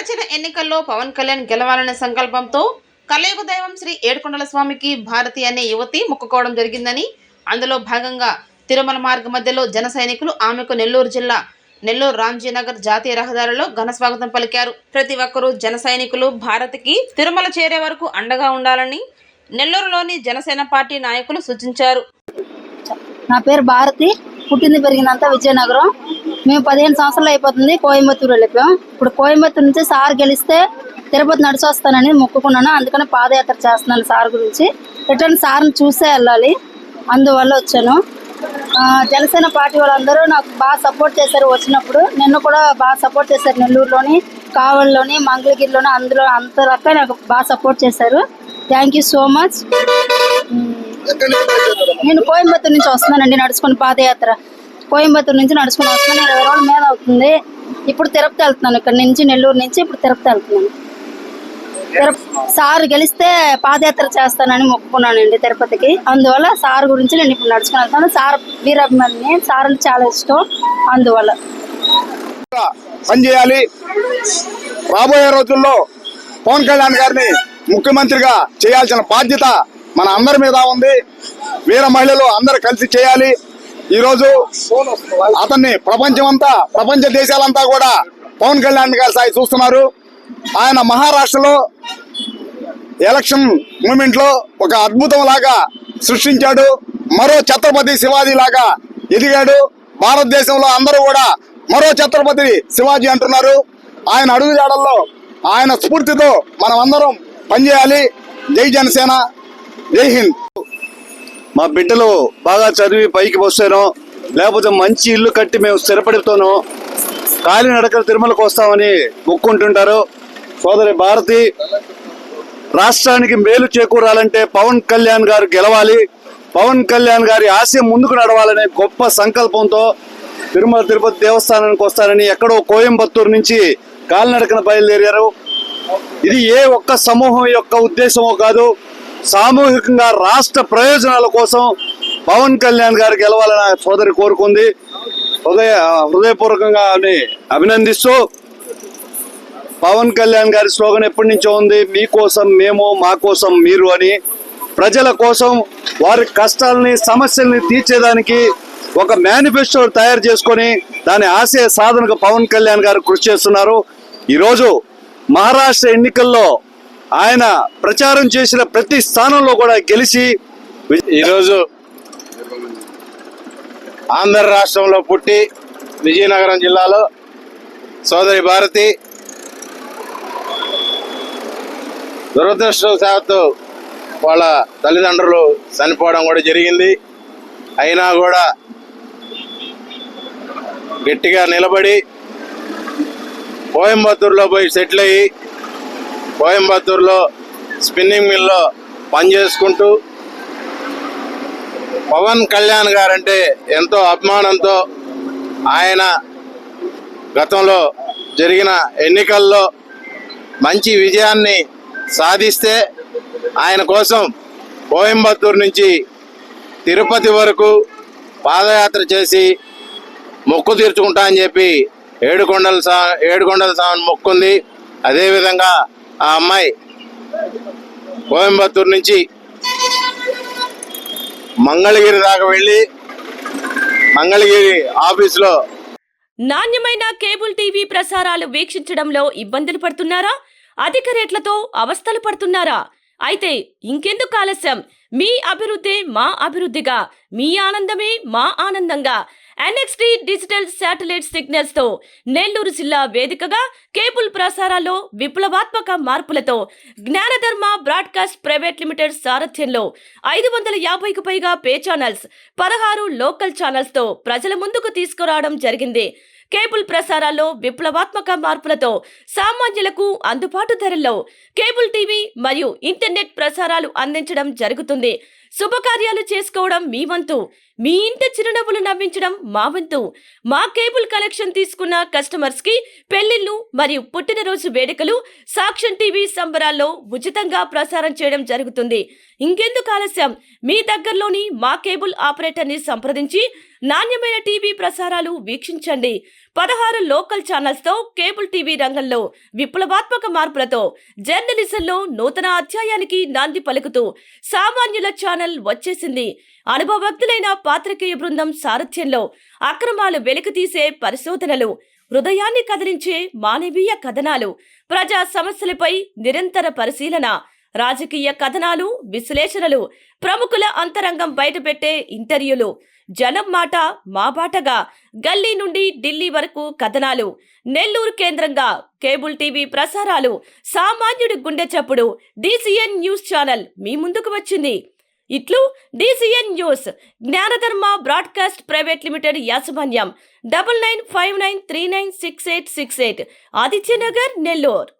గడిచిన ఎన్నికల్లో పవన్ కళ్యాణ్ గెలవాలనే సంకల్పంతో కలియుగ దైవం శ్రీ ఏడుకొండల స్వామికి భారతి అనే యువతి మొక్కుకోవడం జరిగిందని, అందులో భాగంగా తిరుమల మార్గ మధ్యలో జన సైనికులు ఆమెకు నెల్లూరు జిల్లా నెల్లూరు రాంజీనగర్ జాతీయ రహదారిలో ఘన స్వాగతం పలికారు. ప్రతి ఒక్కరూ జన సైనికులు భారతికి తిరుమల చేరే వరకు అండగా ఉండాలని నెల్లూరులోని జనసేన పార్టీ నాయకులు సూచించారు. నా పేరు భారతి, పుట్టింది పెరిగినంత విజయనగరం. మేము 15 సంవత్సరాలు అయిపోతుంది కోయంబత్తూరు వెళ్ళిపోయాం. ఇప్పుడు కోయంబత్తూరు నుంచి సార్ గెలిస్తే తిరుపతి నడిచి వస్తానని మొక్కుకున్నాను. అందుకని పాదయాత్ర చేస్తున్నాను సార్ గురించి. రిటర్న్ సార్ని చూసే వెళ్ళాలి, అందువల్ల వచ్చాను. జనసేన పార్టీ వాళ్ళందరూ నాకు బాగా సపోర్ట్ చేశారు. వచ్చినప్పుడు నిన్ను కూడా బాగా సపోర్ట్ చేశారు. నెల్లూరులోని, కావలిలోని, మంగళగిరిలోని అంత రకాల నాకు బాగా సపోర్ట్ చేశారు. Thank you so much. నేను కోయంబత్తూరు నుంచి వస్తున్నానండి నడుచుకుని పాదయాత్ర. కోయంబత్తూరు నుంచి నడుచుకుని వస్తున్నాను. 20 రోజుల మీద అవుతుంది. ఇప్పుడు తిరుపతి వెళ్తున్నాను. ఇక్కడ నుంచి నెల్లూరు నుంచి ఇప్పుడు తిరుపతి వెళ్తున్నాను. సార్ గెలిస్తే పాదయాత్ర చేస్తానని మొక్కుకున్నానండి తిరుపతికి. అందువల్ల సార్ గురించి నేను ఇప్పుడు నడుచుకుని వెళ్తాను. సార్ వీరాభిమాని, సార్ చాలా ఇష్టం. అందువల్ల పనిచేయాలి. రాబోయే రోజుల్లో పవన్ కళ్యాణ్ గారిని ముఖ్యమంత్రిగా చేయాల్సిన బాధ్యత మన అందరి మీద ఉంది. వీర మహిళలు అందరు కలిసి చేయాలి. ఈరోజు అతన్ని ప్రపంచ దేశాలంతా కూడా పవన్ కళ్యాణ్ గారి స్థాయి చూస్తున్నారు. ఆయన మహారాష్ట్రలో ఎలక్షన్ మూమెంట్ లో ఒక అద్భుతం లాగా సృష్టించాడు. మరో ఛత్రపతి శివాజీ లాగా ఎదిగాడు. భారతదేశంలో అందరూ కూడా మరో ఛత్రపతి శివాజీ అంటున్నారు. ఆయన అడుగుజాడల్లో, ఆయన స్ఫూర్తితో మనం అందరం పనిచేయాలి. జై జనసేన, జై హింద్. మా బిడ్డలు బాగా చదివి పైకి వస్తానో, లేకపోతే మంచి ఇల్లు కట్టి మేము స్థిరపడితోనో కాలినడకలు తిరుమలకు వస్తామని మొక్కుంటుంటారు. సోదరి భారతి, రాష్ట్రానికి మేలు చేకూరాలంటే పవన్ కళ్యాణ్ గారు గెలవాలి, పవన్ కళ్యాణ్ గారి ఆశయం ముందుకు నడవాలనే గొప్ప సంకల్పంతో తిరుమల తిరుపతి దేవస్థానానికి వస్తారని ఎక్కడో కోయంబత్తూరు నుంచి కాలినడకన బయలుదేరారు. ఇది ఏ ఒక్క సమూహం యొక్క ఉద్దేశమో కాదు, సామూహికంగా రాష్ట్ర ప్రయోజనాల కోసం పవన్ కళ్యాణ్ గారు గెలవాలని సోదరి కోరుకుంది. హృదయపూర్వకంగా అభినందిస్తూ, పవన్ కళ్యాణ్ గారి స్లోగన్ ఎప్పటి నుంచో ఉంది, మీకోసం మేము, మా కోసం మీరు అని. ప్రజల కోసం, వారి కష్టాలని, సమస్యల్ని తీర్చేదానికి ఒక మేనిఫెస్టో తయారు చేసుకొని దాని ఆశయ సాధనకు పవన్ కళ్యాణ్ గారు కృషి చేస్తున్నారు. ఈరోజు మహారాష్ట్ర ఎన్నికల్లో ఆయన ప్రచారం చేసిన ప్రతి స్థానంలో కూడా గెలిచి, ఈరోజు ఆంధ్ర రాష్ట్రంలో పుట్టి విజయనగరం జిల్లాలో సోదరి భారతి దురదృష్టవశాత్తు వాళ్ళ తల్లిదండ్రులు చనిపోవడం కూడా జరిగింది. అయినా కూడా గట్టిగా నిలబడి కోయంబత్తూరులో పోయి సెటిల్ అయ్యి కోయంబత్తూరులో స్పిన్నింగ్ మిల్లో పనిచేసుకుంటూ పవన్ కళ్యాణ్ గారంటే ఎంతో అభిమానంతో ఆయన గతంలో జరిగిన ఎన్నికల్లో మంచి విజయాన్ని సాధిస్తే ఆయన కోసం కోయంబత్తూరు నుంచి తిరుపతి వరకు పాదయాత్ర చేసి మొక్కు తీర్చుకుంటా అని చెప్పి ఏడుకొండల స్వామిని మొక్కుంది. అదేవిధంగా ఆ అమ్మాయి కోయంబత్తూరు నుంచి మంగళగిరి దాకా వెళ్ళి మంగళగిరి ఆఫీసులో నాణ్యమైన కేబుల్ టీవీ ప్రసారాలు వీక్షించడంలో ఇబ్బందులు పడుతున్నారా? అధిక రేట్లతో అవస్థలు పడుతున్నారా? అయితే ఇంకెందుకు ఆలస్యం? మీ అభివృద్ధి మా అభివృద్ధిగా, మీ ఆనందమే మా ఆనందంగా NXT డిజిటల్ శాటిలైట్ సిగ్నల్స్ తో నెల్లూరు జిల్లా వేదికగా కేబుల్ ప్రసారాల్లో విప్లవాత్మక మార్పులతో జ్ఞానధర్మ బ్రాడ్కాస్ట్ ప్రైవేట్ లిమిటెడ్ సారథ్యంలో 550కు పైగా పే ఛానల్స్, 16 లోకల్ ఛానల్స్ తో ప్రజల ముందుకు తీసుకురావడం జరిగింది. కేబుల్ ప్రసారాల్లో విప్లవాత్మక మార్పులతో సామాన్యులకు అందుబాటు ధరల్లో కేబుల్ టీవీ మరియు ఇంటర్నెట్ ప్రసారాలు అందించడం జరుగుతుంది. శుభకార్యాలు చేసుకోవడం మీ వంతు, మీ ఇంటి చిరునవ్వులు నవ్వించడం మా వంతు. మా కేబుల్ కలెక్షన్ తీసుకున్న కస్టమర్స్ కి పెళ్లిళ్లు మరియు పుట్టినరోజు వేడుకలు సాక్ష్యం టీవీ సంబరాల్లో ఉచితంగా ప్రసారం చేయడం జరుగుతుంది. ఇంకెందుకు ఆలస్యం? మీ దగ్గరలోని మా కేబుల్ ఆపరేటర్ ని సంప్రదించి నాణ్యమైన టీవీ ప్రసారాలు వీక్షించండి. 16 లోకల్ ఛానల్స్ తో కేబుల్ టీవీ రంగంలో విప్లవాత్మక మార్పులతో జర్నలిజంలో నూతన అధ్యాయానికి నాంది పలుకుతూ సామాన్యుల ఛానల్ వచ్చేసింది. అనుభవజ్ఞులైన పాత్రికేయ బృందం సారథ్యంలో అక్రమాలు వెలికితీసే పరిశోధనలు, హృదయాన్ని కదిలించే మానవీయ కథనాలు, ప్రజా సమస్యలపై నిరంతర పరిశీలన, రాజకీయ కథనాలు, విశ్లేషణలు, ప్రముఖుల అంతరంగం బయటపెట్టే ఇంటర్వ్యూలు, జనం మాట మా బాటగా గల్లీ నుండి ఢిల్లీ వరకు కథనాలు, నెల్లూరు కేంద్రంగా కేబుల్ టీవీ ప్రసారాలు, సామాన్యుడి గుండె చప్పుడు DCN న్యూస్ ఛానల్ మీ ముందుకు వచ్చింది. ఇట్లు DCN news జ్ఞానధర్మ broadcast private limited యాజమాన్యం 9959396868 ఆదిత్యనగర్ నెల్లూరు.